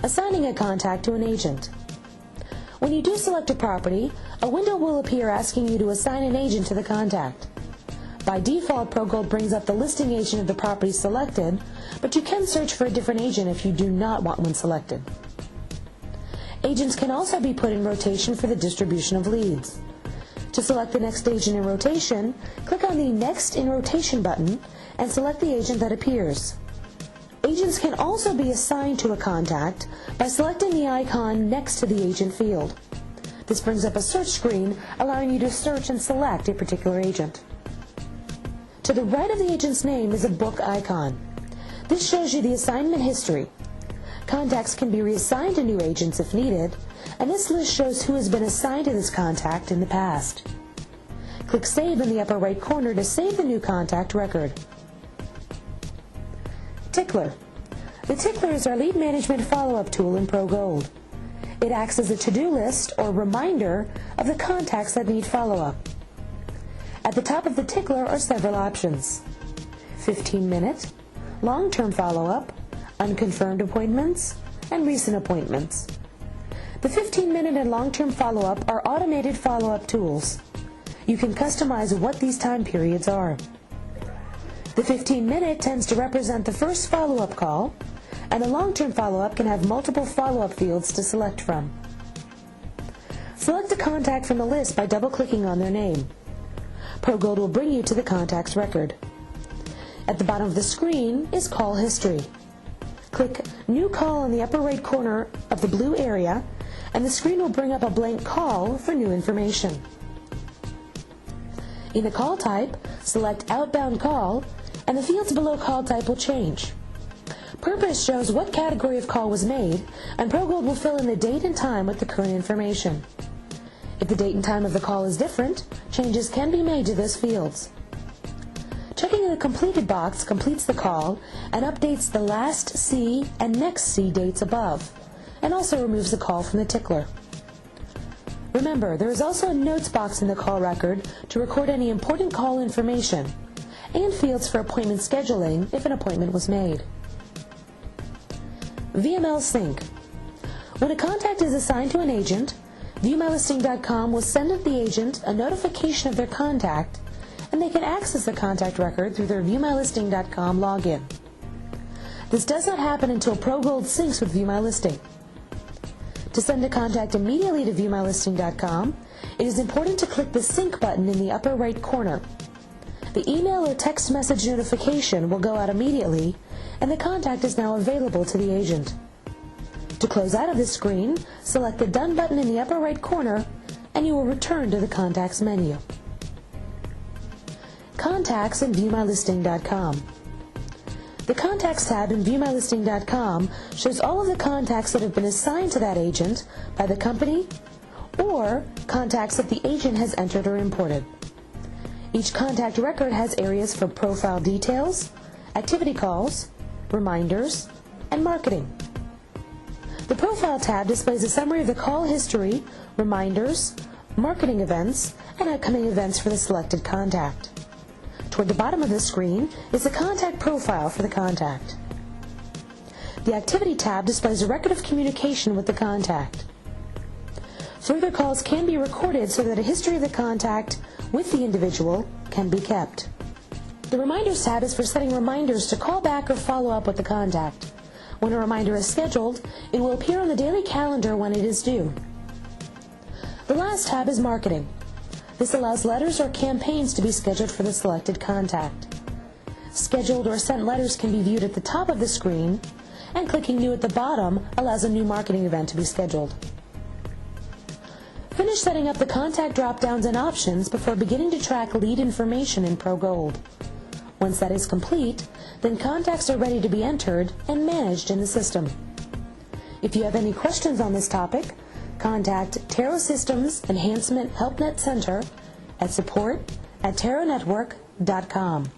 Assigning a contact to an agent. When you do select a property, a window will appear asking you to assign an agent to the contact. By default, ProGold brings up the listing agent of the property selected, but you can search for a different agent if you do not want one selected. Agents can also be put in rotation for the distribution of leads. To select the next agent in rotation, click on the Next in Rotation button and select the agent that appears. Agents can also be assigned to a contact by selecting the icon next to the agent field. This brings up a search screen allowing you to search and select a particular agent. To the right of the agent's name is a book icon. This shows you the assignment history. Contacts can be reassigned to new agents if needed, and this list shows who has been assigned to this contact in the past. Click Save in the upper right corner to save the new contact record. Tickler. The Tickler is our lead management follow-up tool in ProGold. It acts as a to-do list or reminder of the contacts that need follow-up. At the top of the Tickler are several options: 15-minute, long-term follow-up, unconfirmed appointments, and recent appointments. The 15-minute and long-term follow-up are automated follow-up tools. You can customize what these time periods are. The 15-minute tends to represent the first follow-up call, and the long-term follow-up can have multiple follow-up fields to select from. Select a contact from the list by double-clicking on their name. ProGold will bring you to the contact's record. At the bottom of the screen is Call History. Click New Call in the upper right corner of the blue area, and the screen will bring up a blank call for new information. In the call type, select Outbound Call, and the fields below call type will change. Purpose shows what category of call was made, and ProGold will fill in the date and time with the current information. If the date and time of the call is different, changes can be made to those fields. Checking in the completed box completes the call and updates the last C and next C dates above, and also removes the call from the Tickler. Remember, there is also a notes box in the call record to record any important call information, and fields for appointment scheduling if an appointment was made. VML Sync. When a contact is assigned to an agent, ViewMyListing.com will send the agent a notification of their contact, and they can access the contact record through their ViewMyListing.com login. This does not happen until ProGold syncs with ViewMyListing. To send a contact immediately to ViewMyListing.com, it is important to click the Sync button in the upper right corner. The email or text message notification will go out immediately, and the contact is now available to the agent. To close out of this screen, select the Done button in the upper right corner, and you will return to the Contacts menu. Contacts in ViewMyListing.com. The Contacts tab in ViewMyListing.com shows all of the contacts that have been assigned to that agent by the company or contacts that the agent has entered or imported. Each contact record has areas for profile details, activity calls, reminders, and marketing. The Profile tab displays a summary of the call history, reminders, marketing events, and upcoming events for the selected contact. Toward the bottom of the screen is the contact profile for the contact. The Activity tab displays a record of communication with the contact. Further calls can be recorded so that a history of the contact with the individual can be kept. The Reminders tab is for setting reminders to call back or follow up with the contact. When a reminder is scheduled, it will appear on the daily calendar when it is due. The last tab is Marketing. This allows letters or campaigns to be scheduled for the selected contact. Scheduled or sent letters can be viewed at the top of the screen, and clicking New at the bottom allows a new marketing event to be scheduled. Finish setting up the contact drop-downs and options before beginning to track lead information in ProGold. Once that is complete, then contacts are ready to be entered and managed in the system. If you have any questions on this topic, contact Tarot Systems Enhancement HelpNet Center at support@tarotnetwork.com.